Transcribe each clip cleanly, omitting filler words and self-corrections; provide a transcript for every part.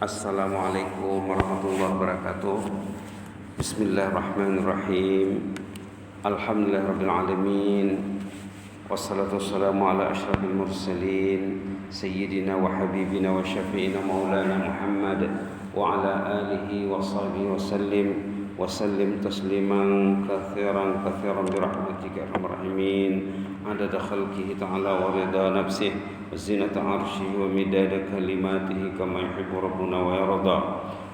Assalamualaikum warahmatullahi wabarakatuh. Bismillahirrahmanirrahim. Alhamdulillahirabbil alamin. Wassalatu wassalamu ala asyrafil mursalin sayyidina wa habibina wa syafi'ina maulana Muhammad wa ala alihi wa sahbihi wa sallim tasliman katsiran bi rahmatika arhamar rahimin. Adada khalqihi ta'ala wa rida nafsihi وزنة عرشه ومداد كلماته كما يحب ربنا ويرضى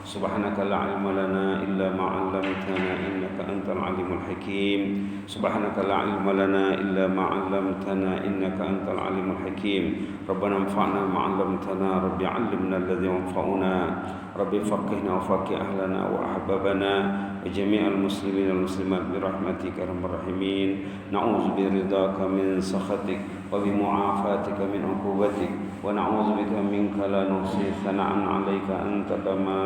سبحانك لا علم لنا إلا ما علمتنا إنك أنت العليم الحكيم سبحانك لا علم لنا إلا ما علمتنا إنك أنت العليم الحكيم ربنا انفعنا ما علمتنا رب علمنا الذي ينفعنا رب فقهنا وفقه أهلنا وأحبابنا وجميع المسلمين والمسلمات برحمتك يا أرحم الراحمين نعوذ برضاك من سخطك وبمعافاتك من عقوبتك ونعوذ بك منك لا نحصي ثناء عليك أنت كما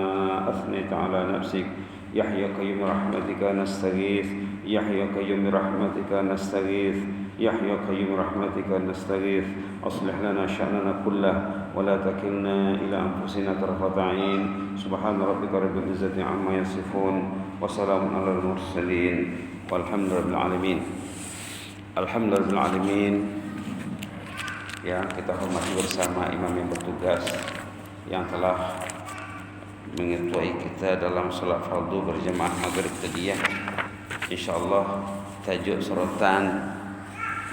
أثنيت على نفسك يحيى قيوم رحمتك نستغيث يحيى قيوم رحمتك نستغيث يحيى قيوم رحمتك نستغيث أصلح لنا شأننا كله ولا تكلنا إلى أنفسنا طرفة عين سبحان ربك رب العزة عما يصفون وسلام على المرسلين والحمد لله رب العالمين. Alhamdulillah rabbil alamin. Ya, kita hormati bersama imam yang bertugas yang telah mengetuai kita dalam salat fardu berjamaah maghrib tadi ya. Insyaallah tajuk sorotan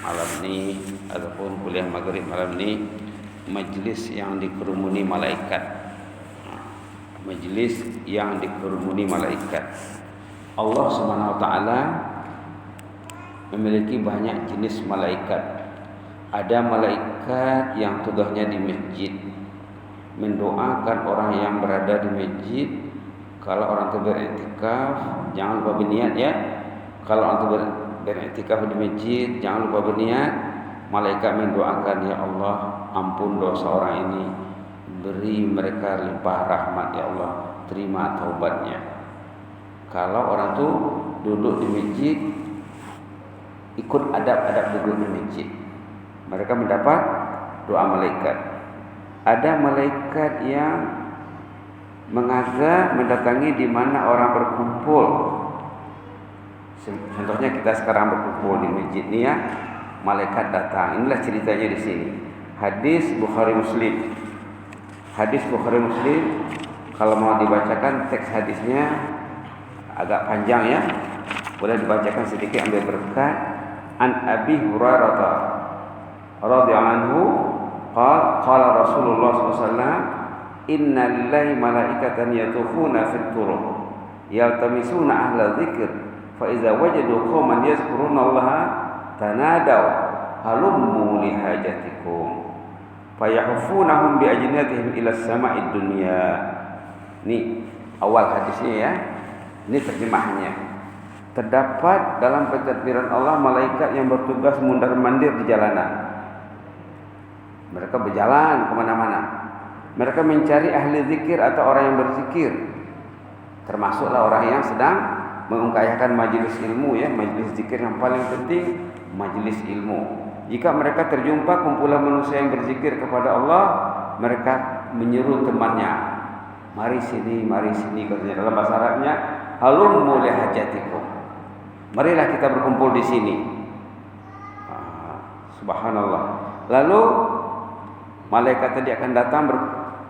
malam ini ataupun kuliah maghrib malam ini majlis yang dikerumuni malaikat. Majlis yang dikerumuni malaikat. Allah Subhanahu wa taala memiliki banyak jenis malaikat. Ada malaikat yang tugasnya di masjid, mendoakan orang yang berada di masjid. Kalau orang itu beriktikaf, jangan lupa berniat ya. Kalau orang itu beriktikaf di masjid, jangan lupa berniat. Malaikat mendoakan, ya Allah, ampun dosa orang ini, beri mereka limpah rahmat ya Allah, terima taubatnya. Kalau orang itu duduk di masjid, ikut adab-adab duduk di masjid, mereka mendapat doa malaikat. Ada malaikat yang mendatangi di mana orang berkumpul. Contohnya kita sekarang berkumpul di masjid ini ya, malaikat datang. Inilah ceritanya di sini. Hadis Bukhari Muslim. Hadis Bukhari Muslim, kalau mau dibacakan teks hadisnya agak panjang ya. Boleh dibacakan sedikit ambil berkat. An Abi Hurairah radhiyallahu anhu qala Rasulullah sallallahu alaihi wasallam inna lillahi malaikatan yatufuna fit turuq yaltamisuna ahla dzikr fa idza wajadu qauman yazkuruna Allah tanadaw halummu li hajatikum fayahfunahum bi ajnatihim ila sama'id dunya. Ini awal hadisnya ya. Ini terjemahnya. Terdapat dalam pentadbiran Allah malaikat yang bertugas mundar-mandir di jalanan. Mereka berjalan kemana-mana. Mereka mencari ahli zikir atau orang yang berzikir. Termasuklah orang yang sedang mengungkayahkan majelis ilmu ya. Majelis zikir yang paling penting majelis ilmu. Jika mereka terjumpa kumpulan manusia yang berzikir kepada Allah, mereka menyeru temannya, mari sini katanya dalam bahasa Arabnya, halummu li hajatikum. Marilah kita berkumpul di sini. Subhanallah. Lalu malaikat tadi akan datang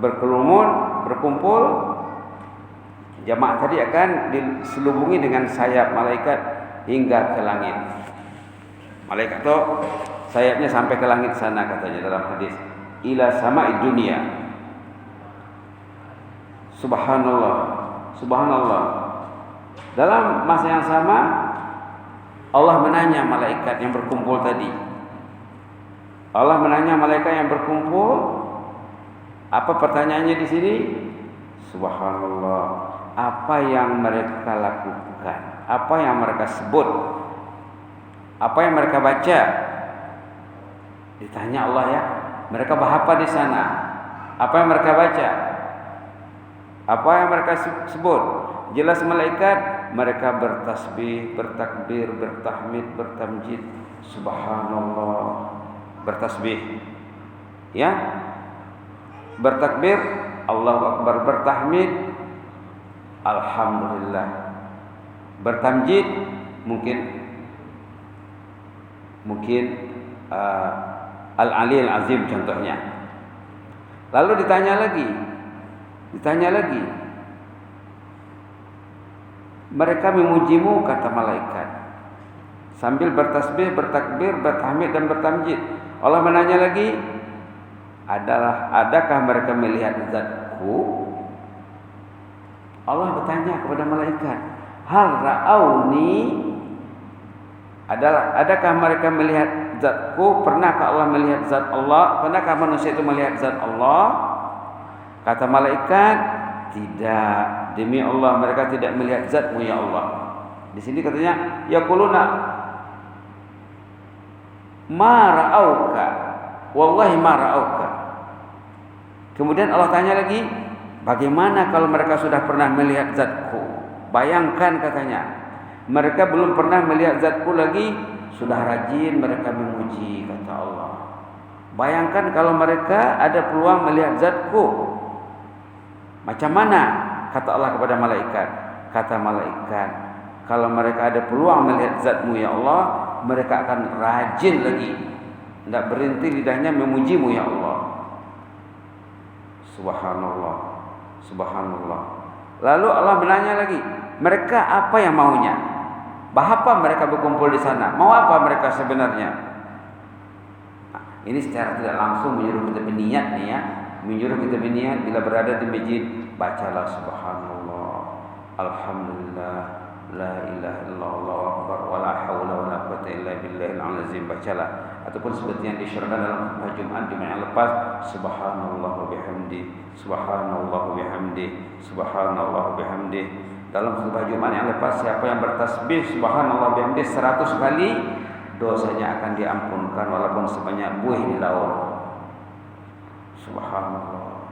berkerumun, berkumpul. Jamaah tadi akan diselubungi dengan sayap malaikat hingga ke langit. Malaikat itu sayapnya sampai ke langit sana katanya dalam hadis. Ila sama'id dunia. Subhanallah. Subhanallah. Dalam masa yang sama Allah menanya malaikat yang berkumpul tadi. Allah menanya malaikat yang berkumpul, apa pertanyaannya di sini? Subhanallah. Apa yang mereka lakukan? Apa yang mereka sebut? Apa yang mereka baca? Ditanya Allah ya. Mereka apa di sana? Apa yang mereka baca? Apa yang mereka sebut? Jelas malaikat mereka bertasbih, bertakbir, bertahmid, bertamjid, subhanallah, bertasbih. Ya. Bertakbir Allahu Akbar, bertahmid, alhamdulillah. Bertamjid mungkin Al-Aliyil Azim contohnya. Lalu ditanya lagi, mereka memujimu, kata malaikat, sambil bertasbih, bertakbir, bertahmid dan bertamjid. Allah menanya lagi, adakah mereka melihat zatku? Allah bertanya kepada malaikat, hal ra'auni, adakah mereka melihat zatku? Pernahkah Allah melihat zat Allah? Pernahkah manusia itu melihat zat Allah? Kata malaikat, tidak, demi Allah mereka tidak melihat zatmu ya Allah. Di sini katanya yaquluna ma ra'auka, wallahi ma ra'auka. Kemudian Allah tanya lagi, bagaimana kalau mereka sudah pernah melihat zatku? Bayangkan katanya, mereka belum pernah melihat zatku lagi, sudah rajin mereka memuji, kata Allah. Bayangkan kalau mereka ada peluang melihat zatku, macam mana? Kata Allah kepada malaikat. Kata malaikat, kalau mereka ada peluang melihat zatmu ya Allah, mereka akan rajin lagi, tidak berhenti lidahnya memujimu ya Allah. Subhanallah, subhanallah. Lalu Allah menanya lagi, mereka apa yang maunya? Apa mereka berkumpul di sana? Mau apa mereka sebenarnya? Nah, ini secara tidak langsung menyuruh kita berniat nih ya, menyuruh kita berniat bila berada di masjid, bacalah subhanallah, alhamdulillah, la ilaha illallah, Allahu akbar, wala haula wala quwwata illa billahil azim. Bacalah. Ataupun seperti yang disyarahkan dalam khutbah Jumat yang lepas, subhanallah wa bihamdi, subhanallah wa bihamdi, subhanallah wa bihamdi. Dalam khutbah Jumat yang lepas, siapa yang bertasbih subhanallah wa bihamdi 100 kali, dosanya akan diampunkan walaupun sebanyak buih di laut. Subhanallah.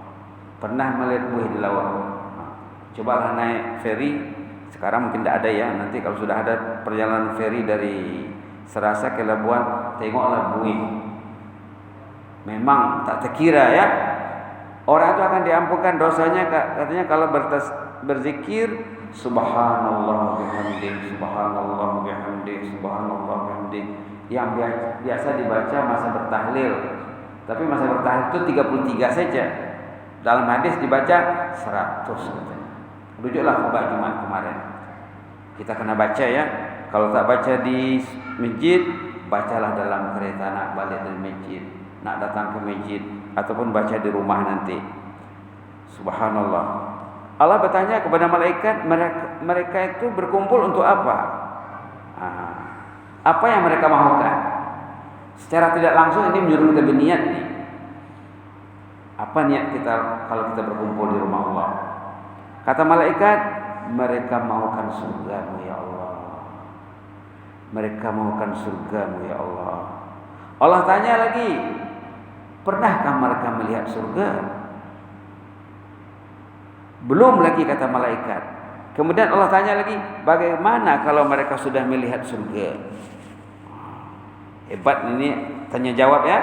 Pernah melihat buih di laut? Cobalah naik feri. Sekarang mungkin tidak ada ya. Nanti kalau sudah ada perjalanan feri dari Serasa ke Labuan, tengoklah buih. Memang tak terkira ya. Orang itu akan diampunkan dosanya, katanya kalau berzikir subhanallah bihamdi, subhanallah bihamdi, subhanallah bihamdi, yang biasa dibaca masa bertahlil. Tapi masa bertahlil itu 33 saja. Dalam hadis dibaca 100 katanya. Rujuklah khutbah Jumat kemarin. Kita kena baca ya. Kalau tak baca di masjid, bacalah dalam kereta nak balik dari masjid, nak datang ke masjid, ataupun baca di rumah nanti. Subhanallah. Allah bertanya kepada malaikat, mereka itu berkumpul untuk apa? Apa yang mereka mahukan? Secara tidak langsung ini menyuruh kita berniat nih. Apa niat kita kalau kita berkumpul di rumah Allah? Kata malaikat, mereka mahukan surgamu ya Allah. Mereka mahukan surgamu ya Allah. Allah tanya lagi, pernahkah mereka melihat surga? Belum lagi, kata malaikat. Kemudian Allah tanya lagi, bagaimana kalau mereka sudah melihat surga? Hebat ini tanya jawab ya.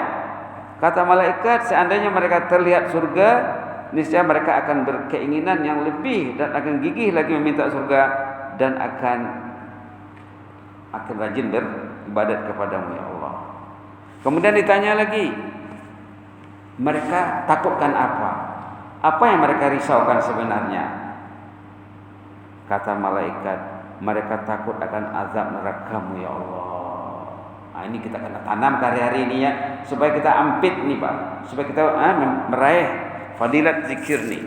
Kata malaikat, seandainya mereka terlihat surga, niscaya mereka akan berkeinginan yang lebih dan akan gigih lagi meminta surga dan akan rajin beribadat kepadamu ya Allah. Kemudian ditanya lagi, mereka takutkan apa? Apa yang mereka risaukan sebenarnya? Kata malaikat, mereka takut akan azab neraka-Mu ya Allah. Nah, ini kita kena tanam hari-hari ini ya, supaya kita ampit nih Pak, supaya kita meraih fadilat zikir nih.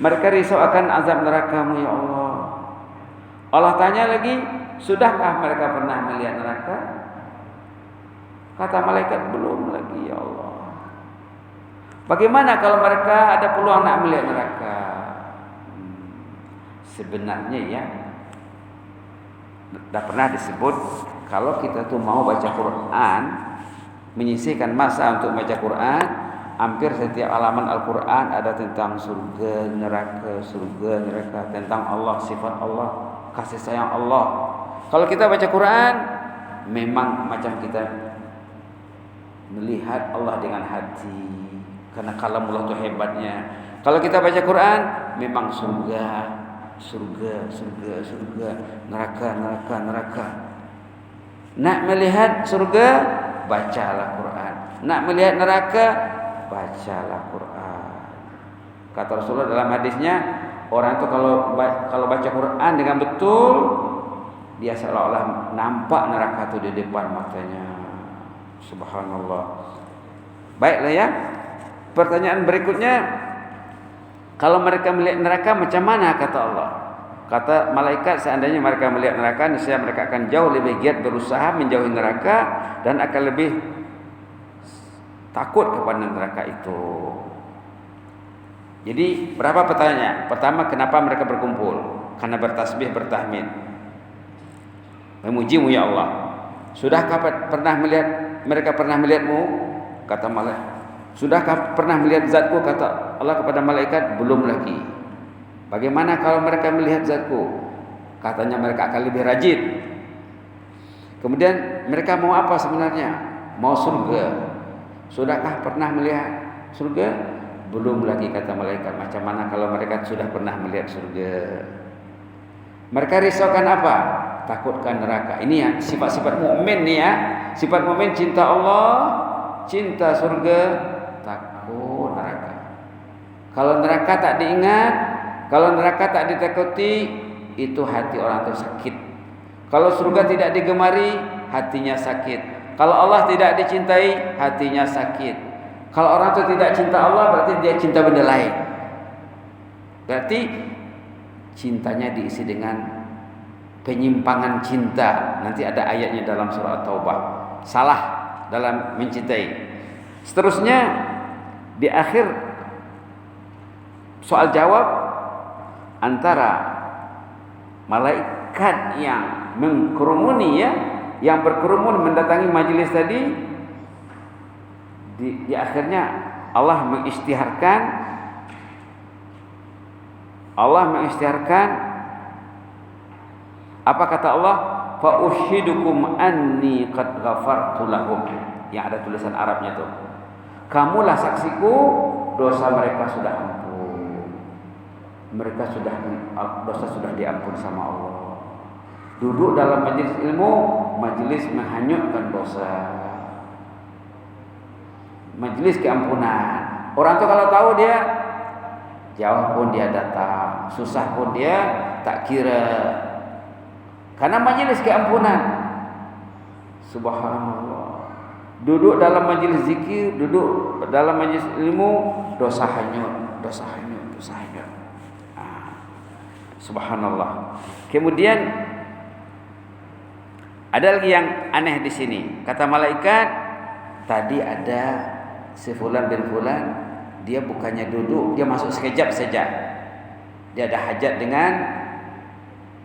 Mereka risau akan azab neraka-Mu ya Allah. Allah tanya lagi, sudahkah mereka pernah melihat neraka? Kata malaikat, belum lagi ya Allah. Bagaimana kalau mereka ada peluang nak melihat neraka? Sebenarnya ya, dah pernah disebut, kalau kita tuh mau baca Quran, menyisihkan masa untuk baca Quran, hampir setiap halaman Al-Quran ada tentang surga, neraka, tentang Allah, sifat Allah, kasih sayang Allah. Kalau kita baca Quran, memang macam kita melihat Allah dengan hati, karena kalamullah itu hebatnya. Kalau kita baca Quran, memang surga, neraka. Nak melihat surga, bacalah Quran. Nak melihat neraka, bacalah Quran. Kata Rasulullah dalam hadisnya, orang itu kalau baca Quran dengan betul, dia seolah-olah nampak neraka itu di depan matanya. Subhanallah. Baiklah ya. Pertanyaan berikutnya, kalau mereka melihat neraka macam mana kata Allah? Kata malaikat, seandainya mereka melihat neraka, niscaya mereka akan jauh lebih giat berusaha menjauhi neraka dan akan lebih takut kepada neraka itu. Jadi berapa pertanyaan? Pertama, kenapa mereka berkumpul? Karena bertasbih, bertahmid, memujimu ya Allah. Sudahkah mereka pernah melihatmu? Kata malaikat. Sudahkah pernah melihat zatku? Kata Allah kepada malaikat, belum lagi. Bagaimana kalau mereka melihat zatku? Katanya mereka akan lebih rajin. Kemudian mereka mau apa sebenarnya? Mau surga. Sudahkah pernah melihat surga? Belum lagi kata malaikat. Macam mana kalau mereka sudah pernah melihat surga? Mereka risaukan apa? Takutkan neraka. Ini ya sifat-sifat mukmin nih ya. Sifat mukmin cinta Allah, cinta surga, takut neraka. Kalau neraka tak diingat, kalau neraka tak ditakuti, itu hati orang itu sakit. Kalau surga tidak digemari, hatinya sakit. Kalau Allah tidak dicintai, hatinya sakit. Kalau orang itu tidak cinta Allah, berarti dia cinta benda lain. Berarti cintanya diisi dengan penyimpangan cinta. Nanti ada ayatnya dalam surah At-Taubah. Salah dalam mencintai. Seterusnya di akhir soal jawab antara malaikat yang mengkerumuni ya, yang berkerumun mendatangi majelis tadi, di akhirnya Allah mengisytiharkan apa kata Allah? Fa ushidukum anni qad ghafartu lahum. Yang ada tulisan Arabnya tuh. Kamulah saksiku, dosa mereka sudah ampun. Dosa sudah diampun sama Allah. Duduk dalam majelis ilmu, majelis menghanyutkan dosa. Majelis keampunan. Orang tuh kalau tahu dia jauh pun dia datang, susah pun dia tak kira. Karena majelis keampunan. Subhanallah. Duduk dalam majelis zikir, duduk dalam majelis ilmu, dosa hanyut. Subhanallah. Kemudian ada lagi yang aneh di sini. Kata malaikat, tadi ada si fulan bin fulan, dia bukannya duduk, dia masuk sekejap saja. Dia ada hajat dengan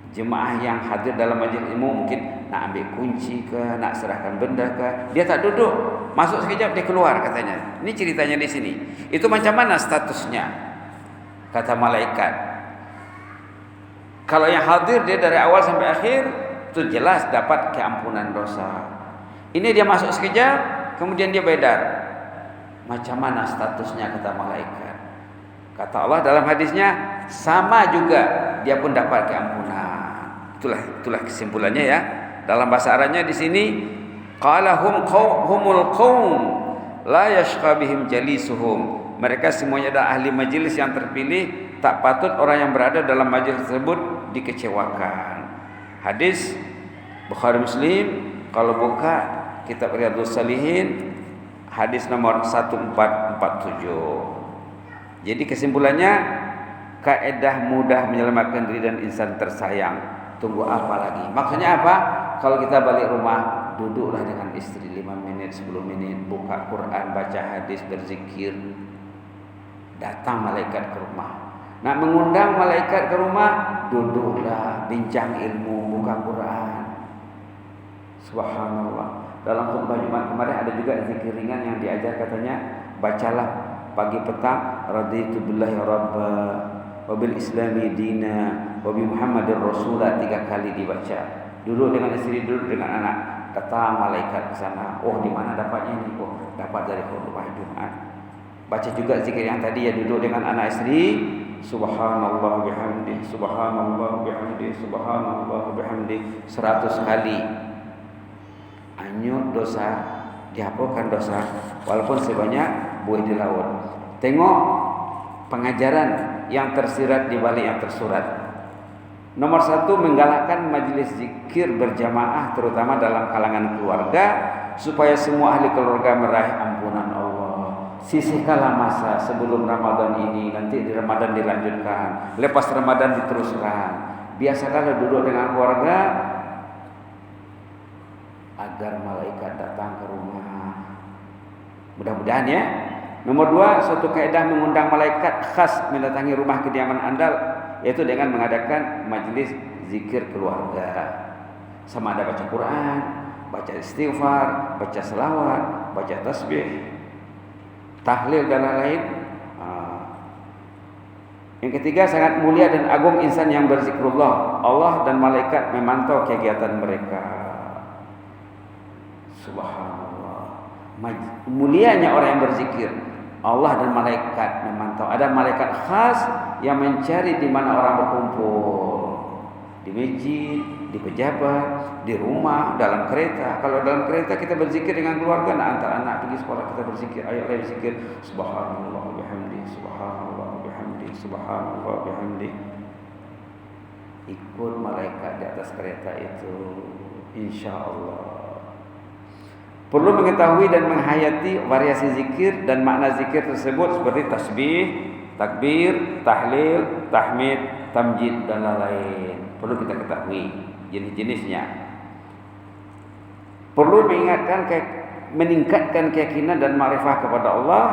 jemaah yang hadir dalam majelis ilmu, mungkin nak ambil kunci ke, nak serahkan benda ke, dia tak duduk, masuk sekejap dia keluar katanya. Ini ceritanya di sini. Itu macam mana statusnya? Kata malaikat, kalau yang hadir dia dari awal sampai akhir, itu jelas dapat keampunan dosa. Ini dia masuk sekejap, kemudian dia beredar. Macam mana statusnya kata malaikat? Kata Allah dalam hadisnya, sama juga dia pun dapat keampunan. Itulah kesimpulannya ya. Dalam bahasa Arabnya di sini, qala humul qaum la yashqa bihim jalisuhum. Mereka semuanya adalah ahli majelis yang terpilih, tak patut orang yang berada dalam majelis tersebut dikecewakan. Hadis Bukhari Muslim, kalau buka kitab Riyadhus Shalihin hadis nomor 1447. Jadi kesimpulannya, kaidah mudah menyelamatkan diri dan insan tersayang. Tunggu apa lagi? Maksudnya apa? Kalau kita balik rumah, duduklah dengan istri 5 menit, 10 menit, buka Quran, baca hadis, berzikir. Datang malaikat ke rumah. Nak mengundang malaikat ke rumah, duduklah, bincang ilmu, buka Quran. Subhanallah. Dalam khutbah Jumat kemarin ada juga zikir ringan yang diajar, katanya bacalah pagi petang, raditu billahi rabba wa bil islami dina wa bi muhammadir rasulah, 3 kali dibaca. Duduk dengan istri, duduk dengan anak. Datang malaikat ke sana. Oh, di mana dapatnya ini? Oh, dapat dari khutbah Jumat. Baca juga zikir yang tadi ya, duduk dengan anak istri, subhanallah bihamdi, subhanallah bihamdi, subhanallah bihamdi 100 kali. Anyut dosa, dihapuskan dosa walaupun sebanyak buih di laut. Tengok pengajaran yang tersirat di balik yang tersurat. Nomor 1, menggalakkan majelis zikir berjamaah terutama dalam kalangan keluarga supaya semua ahli keluarga meraih ampunan Allah. Sisihkanlah masa sebelum Ramadan ini, nanti di Ramadan dilanjutkan, lepas Ramadan diteruskan. Biasakanlah duduk dengan keluarga agar malaikat datang ke rumah. Mudah-mudahan ya. Nomor 2, suatu kaidah mengundang malaikat khas mendatangi rumah kediaman Anda, yaitu dengan mengadakan majelis zikir keluarga. Sama ada baca Quran, baca istighfar, baca selawat, baca tasbih, tahlil dan lain-lain. Yang ketiga, sangat mulia dan agung insan yang berzikrullah. Allah dan malaikat memantau kegiatan mereka. Subhanallah. Mulianya orang yang berzikir. Allah dan malaikat memantau. Ada malaikat khas yang mencari di mana orang berkumpul. Di masjid, di pejabat, di rumah, dalam kereta. Kalau dalam kereta kita berzikir dengan keluarga, antar anak pergi sekolah kita berzikir, ayo berzikir subhanallah bihamdi, subhanallah bihamdi, subhanallah bihamdi. Ikut malaikat di atas kereta itu, insyaallah. Perlu mengetahui dan menghayati variasi zikir dan makna zikir tersebut seperti tasbih, takbir, tahlil, tahmid, tamjid dan lain-lain. Perlu kita ketahui jenis-jenisnya. Perlu meningkatkan keyakinan dan ma'rifah kepada Allah.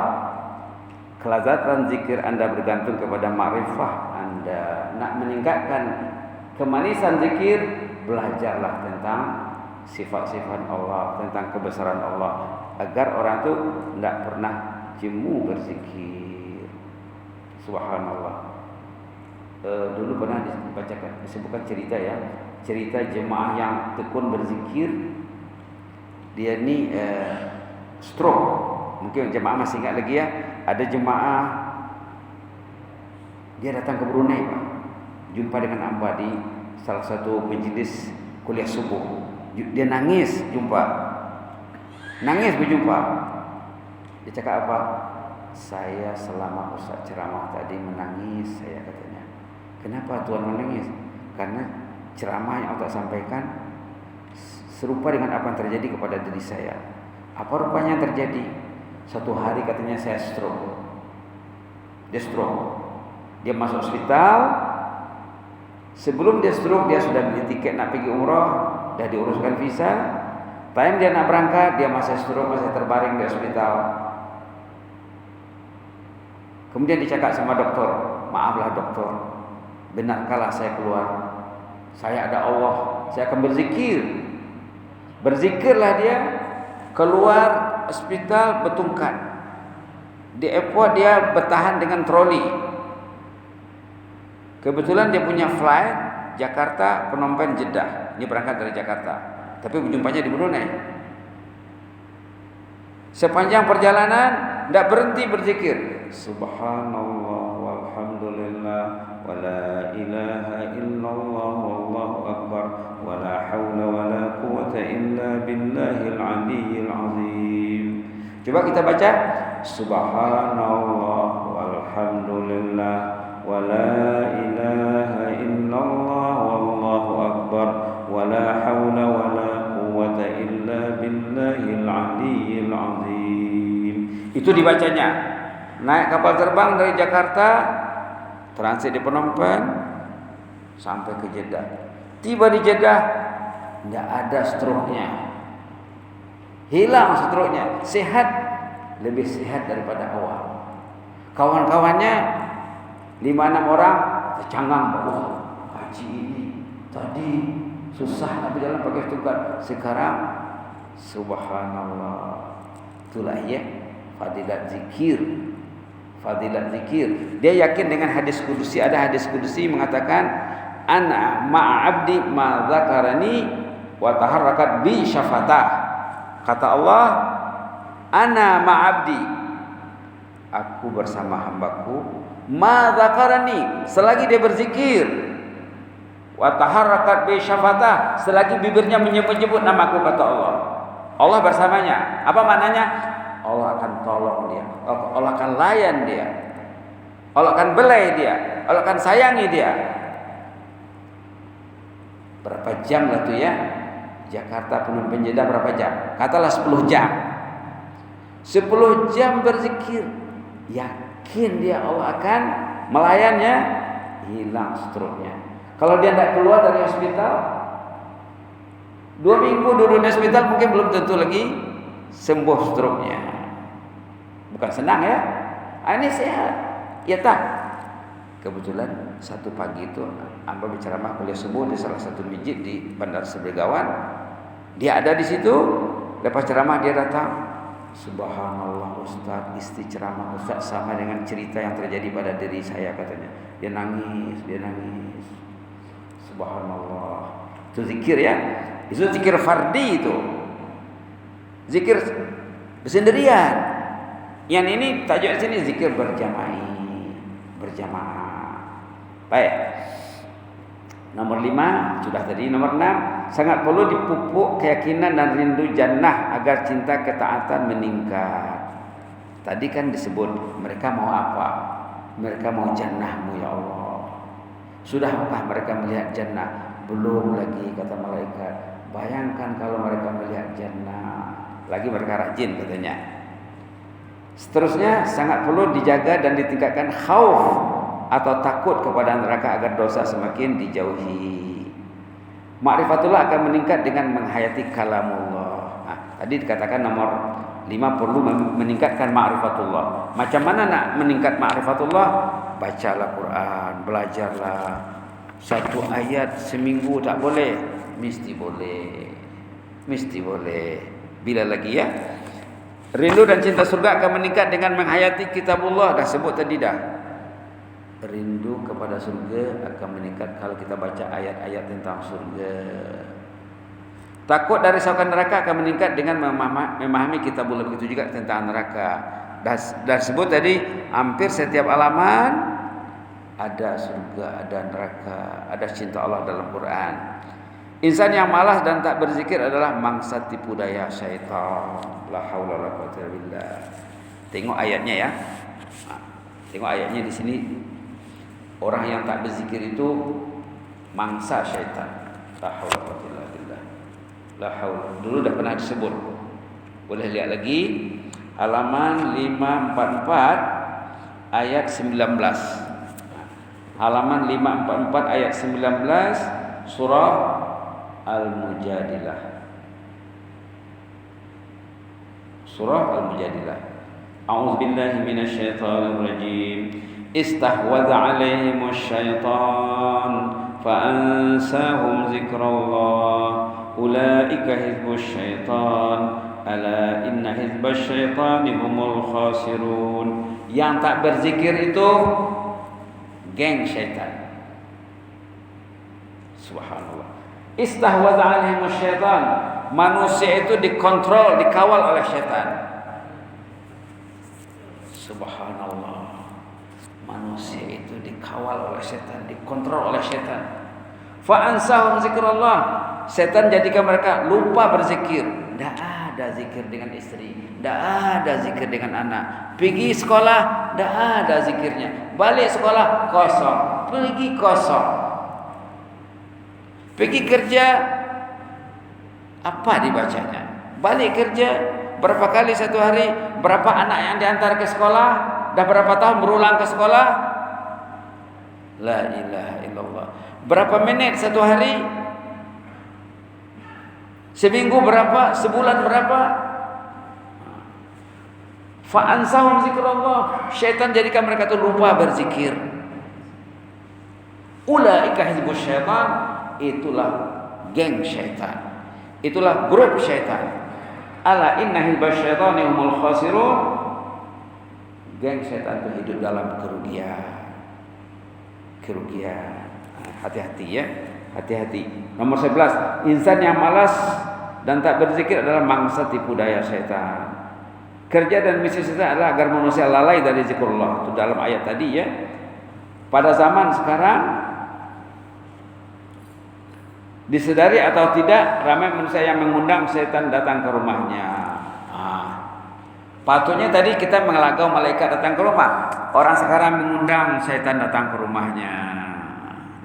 Kelazatan zikir Anda bergantung kepada ma'rifah Anda. Nak meningkatkan kemanisan zikir, belajarlah tentang sifat-sifat Allah, tentang kebesaran Allah, agar orang itu tidak pernah jemu berzikir. Subhanallah. Dulu pernah dibacakan, disebutkan cerita ya, cerita jemaah yang tekun berzikir. Dia ni stroke. Mungkin jemaah masih ingat lagi ya. Ada jemaah dia datang ke Brunei, Pak. Jumpa dengan hamba di salah satu majlis kuliah subuh. Dia nangis berjumpa. Dia cakap apa? Saya selama Ustaz ceramah tadi menangis, saya katanya. Kenapa Tuhan menangis? Karena ceramah yang Allah sampaikan serupa dengan apa yang terjadi kepada diri saya. Apa rupanya yang terjadi? Suatu hari katanya saya stroke. Dia masuk hospital. Sebelum dia stroke, dia sudah beli tiket nak pergi umrah, dah diuruskan visa. Time dia nak berangkat, dia masih stroke, masih terbaring di hospital. Kemudian dicakap sama doktor, maaflah doktor, benarkah saya keluar? Saya ada Allah, saya akan berzikir. Berzikirlah dia, keluar hospital bertungkat. Di airport dia bertahan dengan troli. Kebetulan dia punya flight Jakarta, Phnom Penh, Jeddah. Ini berangkat dari Jakarta, tapi berjumpanya di Brunei. Sepanjang perjalanan tidak berhenti berzikir. Subhanallah walhamdulillah wa la ilaha illallah wallahu akbar wa la hawla wa la quwwata illa billahil aliyyil azim. Coba kita baca subhanallah walhamdulillah wa la ilaha illallah wallahu akbar wa la hawla wa la quwwata illa billahil aliyyil azim. Itu dibacanya. Naik kapal terbang dari Jakarta, transit di Phnom Penh sampai ke Jeddah. Tiba di Jeddah, tidak ada stroke-nya. Hilang stroke-nya. Sehat, lebih sehat daripada awal. Kawan-kawannya 5-6 orang tercangang, wah, haji ini tadi susah nak berjalan pakai tungkat, sekarang subhanallah. Itulah ya fadilat zikir. Fadilat zikir. Dia yakin dengan hadis kudusi. Ada hadis kudusi mengatakan, ana ma'a abdi ma dzakarani wa taharrakat bi syafatah. Kata Allah, ana ma'abdi. aku bersama hambaku ma dzakarani, selagi dia berzikir, wa taharrakat bi syafatah, selagi bibirnya menyebut-nyebut namaku, kata Allah. Allah bersamanya. Apa maknanya? Allah akan tolong dia, Allah akan layan dia, Allah akan belai dia, Allah akan sayangi dia. Berapa jam lah tuh ya? Jakarta penuh penjeda berapa jam? Katalah 10 jam. 10 jam berzikir, yakin dia Allah akan melayannya, hilang stroke-nya. Kalau dia tidak keluar dari hospital, 2 minggu duduk di hospital mungkin belum tentu lagi sembuh stroke-nya. Bukan senang ya? Ini sehat. Ya tak? Kebetulan satu pagi itu Amba berceramah kuliah subuh di salah satu masjid di Bandar Sebergawan. Dia ada di situ. Lepas ceramah dia datang. Subhanallah Ustaz, isi ceramah Ustaz sama dengan cerita yang terjadi pada diri saya, katanya. Dia nangis. Subhanallah. Itu zikir ya. Itu zikir fardi itu. Zikir bersendirian. Yang ini tajuk sini zikir berjamaah. Baik. Nomor 5 sudah tadi. Nomor 6, sangat perlu dipupuk keyakinan dan rindu jannah agar cinta ketaatan meningkat. Tadi kan disebut mereka mau apa? Mereka mau jannahmu ya Allah. Sudahkah mereka melihat jannah? Belum lagi, kata malaikat. Bayangkan kalau mereka melihat jannah. Lagi mereka rajin katanya. Seterusnya sangat perlu dijaga dan ditingkatkan khauf atau takut kepada neraka agar dosa semakin dijauhi. Ma'rifatullah akan meningkat dengan menghayati kalamullah. Nah, tadi dikatakan nomor 5 perlu meningkatkan ma'rifatullah. Macam mana nak meningkat ma'rifatullah? Bacalah Quran, belajarlah. 1 ayat seminggu tak boleh, mesti boleh. Bila lagi ya? Rindu dan cinta surga akan meningkat dengan menghayati kitabullah. Dah sebut tadi dah. Rindu kepada surga akan meningkat kalau kita baca ayat-ayat tentang surga. Takut dari saukan neraka akan meningkat dengan memahami kitabullah. Begitu juga tentang neraka. Dah sebut tadi, hampir setiap halaman ada surga, ada neraka, ada cinta Allah dalam Quran. Insan yang malas dan tak berzikir adalah mangsa tipu daya syaitan. La haula wala quwwata illa billah. Tengok ayatnya ya. Tengok ayatnya di sini. Orang yang tak berzikir itu mangsa syaitan. La haula wala quwwata illa billah. La haula. Dulu dah pernah disebut. Boleh lihat lagi halaman 544 ayat 19. Halaman 544 ayat 19 surah Al-Mujadilah. Surah Al-Mujadilah. A'udzubillahi minasyaitonirrajim. Istahwadha 'alaihimus syaitan fa'ansahum zikrallah. Ulaika hizbus syaitan. Ala inna hizbas syaitani humul khasirun. Yang tak berzikir itu geng syaitan. Subhanallah. Istahwadha 'alaihimus syaitan. Manusia itu dikontrol, dikawal oleh syaitan. Subhanallah. Manusia itu dikawal oleh setan, dikontrol oleh setan. Fa'ansahum zikrullah. Setan jadikan mereka lupa berzikir. Tidak ada zikir dengan istri, tidak ada zikir dengan anak. Pergi sekolah, tidak ada zikirnya. Balik sekolah, kosong. Pergi kosong. Pergi kerja, apa dibacanya? Balik kerja, berapa kali satu hari? Berapa anak yang diantar ke sekolah? Dah berapa tahun berulang ke sekolah? La ilaha illallah. Berapa menit satu hari? Seminggu berapa? Sebulan berapa? Fa'ansahum zikrullah. Syaitan jadikan mereka itu lupa berzikir. Ulaika hizbus syaitan. Itulah geng syaitan. Itulah grup syaitan. Ala inna hizbas syaitani humul khasirun. Geng syaitan itu hidup dalam kerugian. Hati-hati ya. Hati-hati. Nomor 11, insan yang malas dan tak berzikir adalah mangsa tipu daya syaitan. Kerja dan misi setan adalah agar manusia lalai dari zikrullah. Itu dalam ayat tadi ya. Pada zaman sekarang disadari atau tidak, ramai manusia yang mengundang setan datang ke rumahnya. Patutnya tadi kita mengelagau malaikat datang ke rumah. Orang sekarang mengundang setan datang ke rumahnya.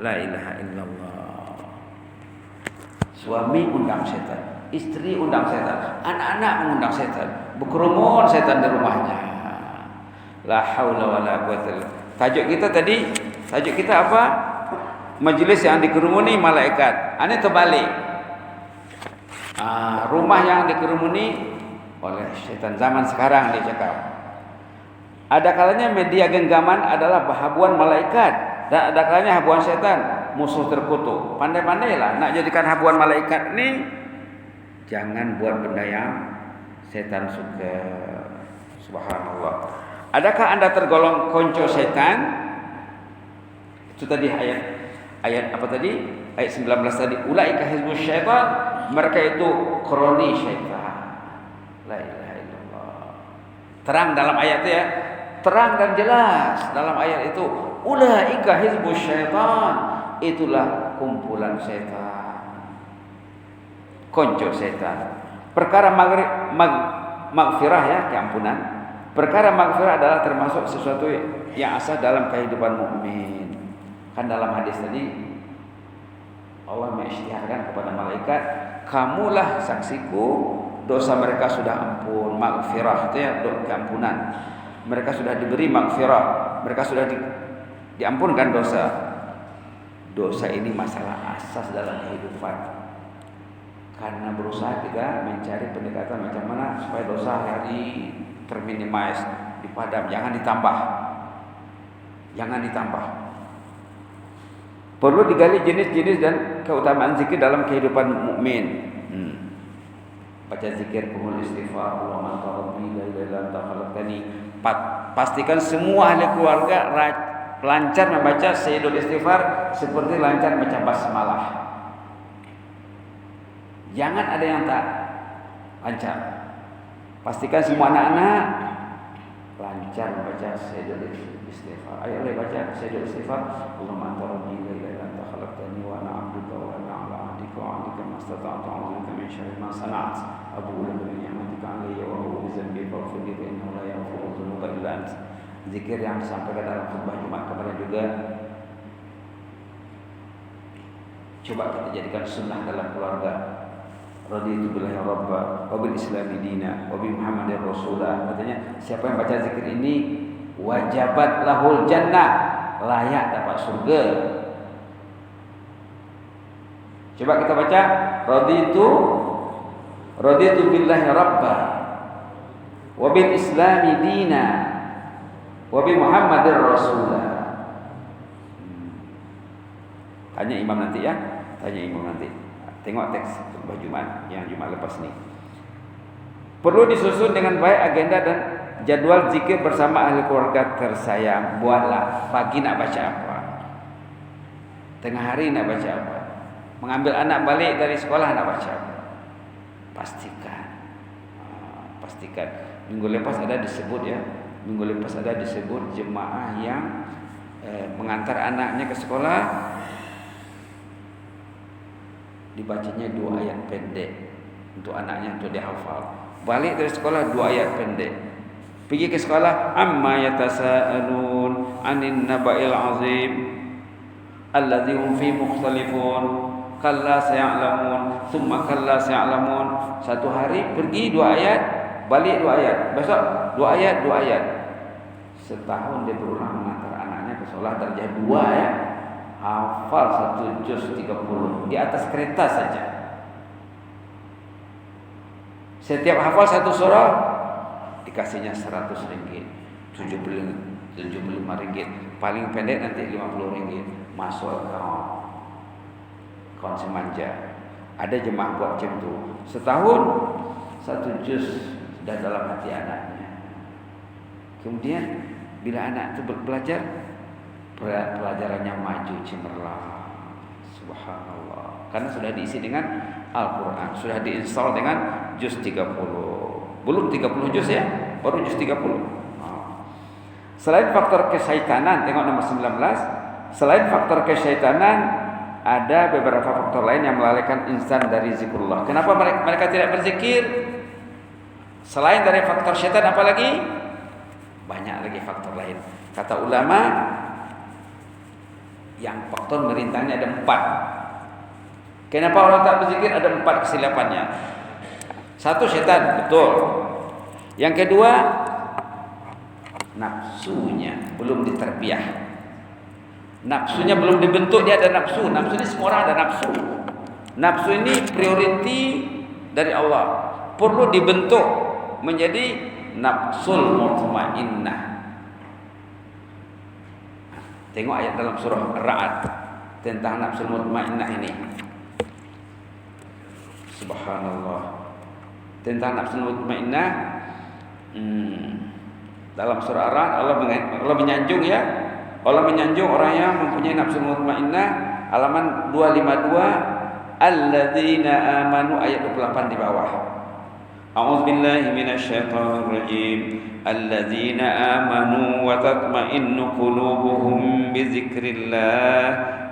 La ilaha illallah. Suami undang setan, istri undang setan, anak-anak mengundang setan, berkerumun setan di rumahnya. La haula wala quwwata illa billah. Tajuk kita apa? Majelis yang dikerumuni malaikat. Ini terbalik. Rumah yang dikerumuni oleh setan zaman sekarang dia cakap. Ada kalanya media genggaman adalah habuan malaikat dan ada kalanya habuan setan, musuh terkutuk. Pandai-pandailah nak jadikan habuan malaikat ni, jangan buat benda yang setan suka. Subhanallah. Adakah Anda tergolong konco setan? Itu tadi ayat apa tadi? Ayat 19 tadi. Ulaika hizbus syaitan, mereka itu kroni syaitan. La ilaha illallah. Terang dalam ayat itu ya. Terang dan jelas dalam ayat itu. Ulaika hizbus syaitan, itulah kumpulan setan, konco setan. Perkara magfirah ya, keampunan. Perkara magfirah adalah termasuk sesuatu yang asal dalam kehidupan mukmin. Kan dalam hadis tadi Allah mengisytiharkan kepada malaikat, kamulah saksiku, dosa mereka sudah ampun. Magfirah itu ya, keampunan. Mereka sudah diberi magfirah, mereka sudah diampunkan dosa. Dosa ini masalah asas dalam kehidupan. Karena berusaha kita mencari pendekatan macam mana supaya dosa hari terminimize, dipadam, jangan ditambah. Jangan ditambah. Perlu digali jenis-jenis dan keutamaan zikir dalam kehidupan mukmin. Baca zikir, kumul istighfar, Allahumma anta rabbi la ilaha illa anta khalaqtani. Pastikan semua ahli keluarga lancar membaca sayyidul istighfar seperti lancar membaca basmalah. Jangan ada yang tak lancar. Pastikan semua anak-anak lancar membaca sayyidul istighfar. Ayo baca sayyidul istighfar. Allahumma anta rabbi la ilaha illa anta khalaqtani wa ana 'abduka wa ana 'ala 'ahdika wa 'ahdika mastata'tu a'udzu min syarri ma sana'tu. Abu laka bi ni'matika 'alayya wa abu bi dhanbi faghfir li fa innahu la yaghfiru dhunuba illa anta. Zikir yang disampaikan dalam khutbah Jumat kemarin juga coba kita jadikan sunnah dalam keluarga. Raditu billahi rabba wa bil islami dina wa bi muhammadin rasulah. Katanya siapa yang baca zikir ini wajabat lahul jannah, layak dapat surga. Coba kita baca raditu billahi rabba wa bil islami dina wa bi muhammadin rasulah. Tanya imam nanti ya. Tanya imam nanti. Tengok teks khutbah Jumat yang Jumat lepas ni. Perlu disusun dengan baik agenda dan jadwal zikir bersama ahli keluarga tersayang. Buatlah pagi nak baca apa, tengah hari nak baca apa, mengambil anak balik dari sekolah nak baca apa. Pastikan. Minggu lepas ada disebut ya. Minggu lepas ada disebut jemaah yang mengantar anaknya ke sekolah, dibacanya 2 ayat pendek untuk anaknya untuk dihafal. Balik dari sekolah 2 ayat pendek. Pergi ke sekolah, amma yatasaalun 'anin naba'il 'azim alladzi hum fi mukhtalifun kalla saya'lamun thumma kalla saya'lamun. Satu hari pergi 2 ayat, balik 2 ayat, besok 2 ayat, 2 ayat. Setahun dia berulang mengantar anaknya ke sekolah darjah 2 ya. Hafal 1 juz 30 di atas kereta saja. Setiap hafal 1 surah dikasihnya 100 ringgit, 75 ringgit, paling pendek nanti 50 ringgit masuk kawan semanja. Ada jemaah buat macam tu. Setahun 1 juz sudah dalam hati anaknya. Kemudian bila anak itu belajar, pelajarannya maju cemerlang. Subhanallah. Karena sudah diisi dengan Al-Quran, sudah diinstal dengan juz 30. Belum 30 juz ya, baru juz 30. Selain faktor kesyaitanan, tengok nomor 19. Selain faktor kesyaitanan, ada beberapa faktor lain yang melalaikan insan dari zikrullah. Kenapa mereka tidak berzikir? Selain dari faktor syaitan, apa lagi? Banyak lagi faktor lain. Kata ulama, yang faktor merintangnya ada 4. Kenapa orang tak berzikir? Ada 4 kesilapannya. 1, syaitan, betul. Yang kedua, nafsunya belum diterbiah. Nafsunya belum dibentuk, dia ada nafsu. Nafsu ini semua orang ada nafsu. Nafsu ini priority dari Allah. Perlu dibentuk menjadi nafsul mutmainnah. Tengok ayat dalam surah Ar-Ra'd tentang nafsul mutmainnah ini. Subhanallah. Tentang nafsul mutmainnah, dalam surah Ar-Ra'd Allah menyanjung ya. Allah menyanjung orang yang mempunyai nafsul mutmainnah, halaman 252, alladzina amanu, ayat 28 di bawah. A'udzubillahi minasyaitonir rajim. Alladzina amanu wa tatma'innu qulubuhum bizikrillah.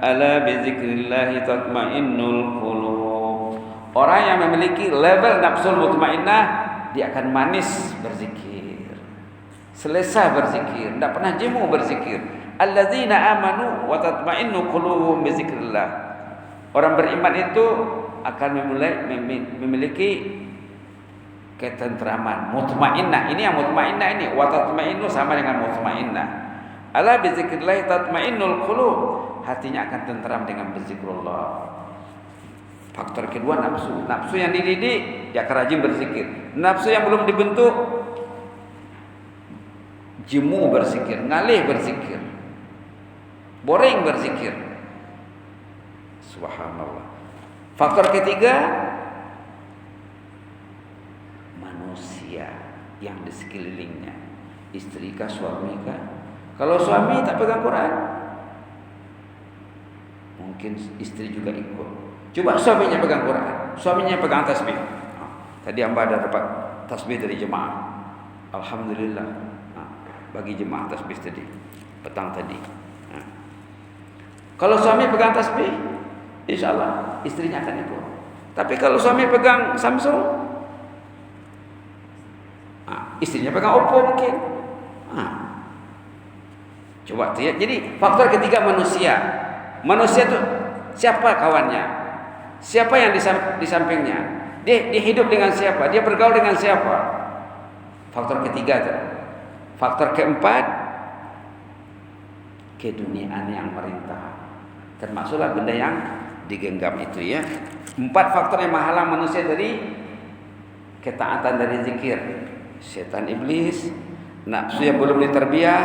Ala bizikrillah tatma'innul qulub. Orang yang memiliki level nafsul mutmainnah, dia akan manis berzikir. Selesai berzikir, tidak pernah jemu berzikir. Alladzina amanu wa tatma'innu qulubuhum bizikrillah. Orang beriman itu akan memiliki ketentraman, mutmainnah. Ini yang mutmainnah ini, wa tatma'innu sama dengan mutmainnah. Ala bizikrillah tatma'innul qulub. Hatinya akan tenteram dengan berzikrullah. Faktor kedua, nafsu. Nafsu yang dididik, dia akan rajin berzikir. Nafsu yang belum dibentuk, jemu berzikir, ngalih berzikir, boring berzikir. Subhanallah. Faktor ketiga, manusia yang di sekelilingnya. Istri kah, suami kah? Kalau suami tak pegang Quran, mungkin istri juga ikut. Coba suaminya pegang Quran, suaminya pegang tasbih. Tadi hamba ada dapat tasbih dari jemaah. Alhamdulillah. Bagi jemaah tasbih tadi, petang tadi. Kalau suami pegang tasbih, insya Allah istrinya akan ikut. Tapi kalau suami pegang Samsung, istrinya pegang Oppo mungkin. Coba lihat. Jadi faktor ketiga, manusia. Manusia itu siapa kawannya? Siapa yang di sampingnya? Dia hidup dengan siapa? Dia bergaul dengan siapa? Faktor ketiga itu. Faktor keempat, keduniaan yang merintah. Termasuklah benda yang digenggam itu ya. 4 faktor yang menghalang manusia dari ketaatan dari zikir. Setan iblis, nafsu yang belum diterbiah,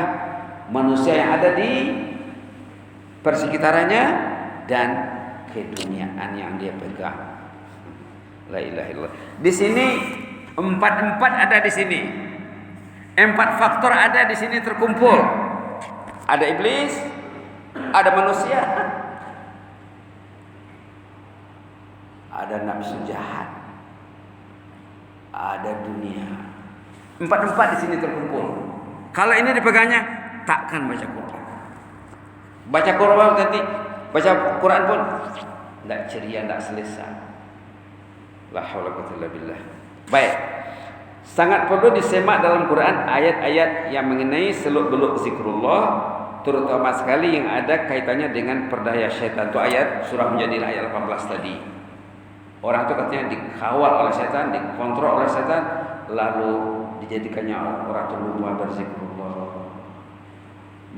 manusia yang ada di persekitarannya, dan keduniaan yang dia pegang. La ilaha illallah. Di sini 4 ada di sini. 4 faktor ada di sini terkumpul. Ada iblis, ada manusia, ada nafsu jahat, ada dunia. 4 di sini terkumpul. Kalau ini dipegangnya, takkan baca Quran. Baca Quran nanti, baca Quran pun tidak ceria, tidak selesai. La haula wa quwwata illa billah. Baik. Sangat perlu disemak dalam Quran ayat-ayat yang mengenai seluk-beluk zikrullah, terutama sekali yang ada kaitannya dengan perdaya syaitan. Itu ayat surah Mujadilah ayat 18 tadi. Orang itu katanya dikawal oleh setan, dikontrol oleh setan, lalu dijadikannya orang itu lupa berzikrullah.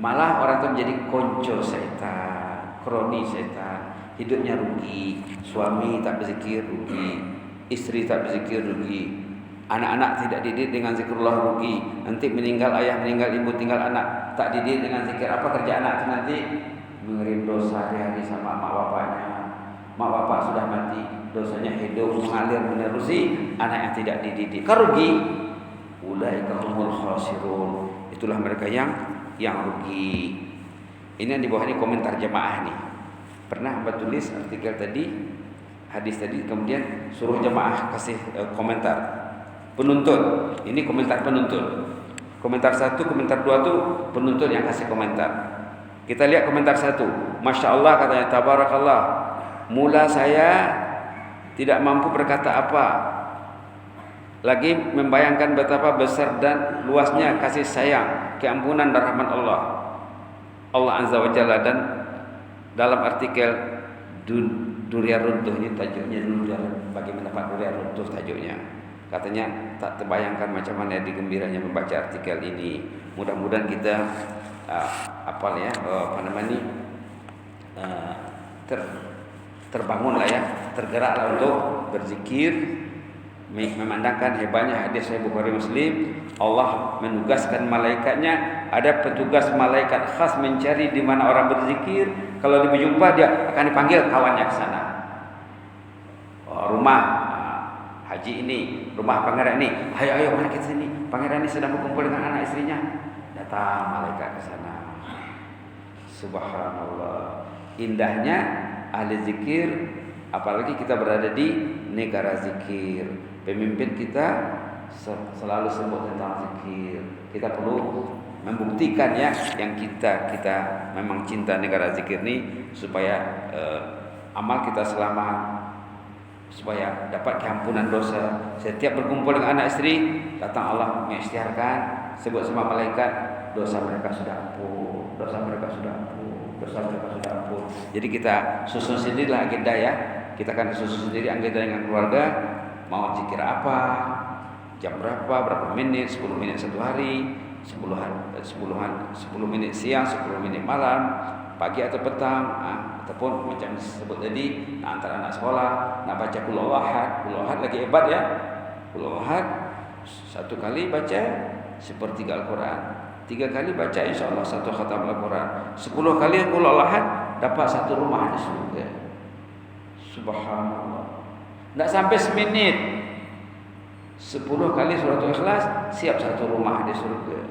Malah orang itu menjadi konco setan, kroni setan, hidupnya rugi. Suami tak berzikir rugi, istri tak berzikir rugi. Anak-anak tidak dididik dengan zikrullah rugi. Nanti meninggal ayah, meninggal ibu, tinggal anak, tak dididik dengan zikir. Apa kerja anak itu nanti? Mengirim dosa hari-hari sama mak bapaknya. Mak bapak sudah mati, dosanya hidup mengalir menerusi anak yang tidak dididik. Kan rugi. Ulaika humul khasirun. Itulah mereka yang rugi. Ini yang di bawah ini komentar jemaah nih. Pernah hamba tulis artikel tadi, hadis tadi, kemudian suruh jemaah kasih komentar. penuntut. Ini komentar penuntut. Komentar 1, komentar 2 tu penuntut yang kasih komentar. Kita lihat komentar 1. Masya Allah katanya, tabarakallah. Mula saya tidak mampu berkata apa, lagi membayangkan betapa besar dan luasnya kasih sayang, keampunan dan rahmat Allah Azza wa Jalla. Dan dalam artikel Durian Runtuh, ini tajuknya bagaimana Pak Durian Runtuh tajuknya. Katanya tak terbayangkan macam mana digembiranya membaca artikel ini. Mudah-mudahan kita terbangunlah ya, tergeraklah untuk berzikir, memandangkan hebatnya hadis Sahih Bukhari Muslim. Allah menugaskan malaikatnya, ada petugas malaikat khas mencari di mana orang berzikir. Kalau dijumpa dia akan dipanggil kawannya ke sana. Rumah haji ini, rumah pangeran ini, ayo mari kita sini. Pangeran ini sedang berkumpul dengan anak istrinya. Datang malaikat ke sana. Subhanallah. Indahnya ahli zikir, apalagi kita berada di negara zikir. Pemimpin kita selalu sebut tentang zikir. Kita perlu membuktikan ya yang kita memang cinta negara zikir ini, supaya amal kita selamat, supaya dapat keampunan dosa. Setiap berkumpul dengan anak istri, datang Allah mengisytiharkan, sebut sama malaikat, dosa mereka sudah ampun, dosa mereka sudah ampun, dosa mereka sudah ampun. Jadi kita susun sendirilah agenda ya. Kita akan susun sendiri agenda dengan keluarga. Mau zikir apa, jam berapa menit, 10 menit satu hari, 10 menit siang, 10 menit malam, pagi atau petang, ataupun macam disebut tadi, antara anak sekolah nak baca Qul Huwallahu Ahad lagi hebat ya. Qul Huwallahu Ahad satu kali baca sepertiga Al-Quran, 3 kali baca insyaAllah 1 khatam Al-Quran, 10 kali Qul Huwallahu Ahad dapat 1 rumah di surga. Subhanallah. Tak sampai semenit, 10 kali surat Ikhlas siap 1 rumah di surga.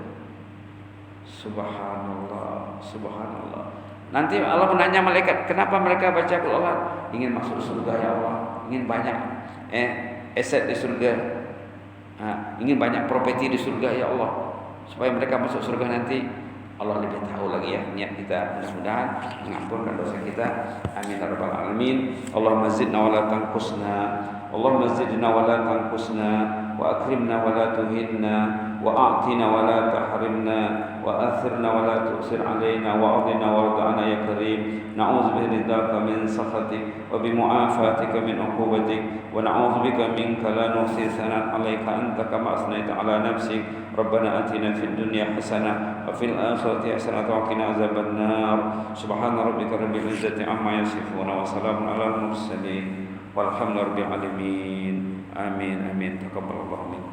Subhanallah, subhanallah. Nanti Allah menanya malaikat, kenapa mereka baca Qul Huwallahu Ahad? Ingin masuk surga ya Allah, ingin banyak aset di surga, ingin banyak properti di surga ya Allah, supaya mereka masuk surga nanti. Allah lebih tahu lagi ya niat kita. Mudah-mudahan mengampunkan dosa kita. Amin ya rabbal alamin. Allahumma zidna wa la tanqusna, Allahumma zidna wa la tanqusna, wa akrimna wa la tuhinna, wa a'tina wa la tahrimna, wa athirna wa la tu'sir alaina, wa adina warḍa'na ya karim. Na'udzu biridaka min sakhatik, wa bimu'afatika min 'uqubatik, wa na'udzu bika minka la nuhsi thanan 'alaika anta kama asnaita 'ala nafsik. Rabbana atina fid dunya hasanah wa fil akhirati hasanah wa qina azabannar. Subhana rabbika rabbil izzati amma yasifun wa salamun 'alal mursalin walhamdulillahi rabbil alamin. Amin amin. Taqabbalallahu minkum.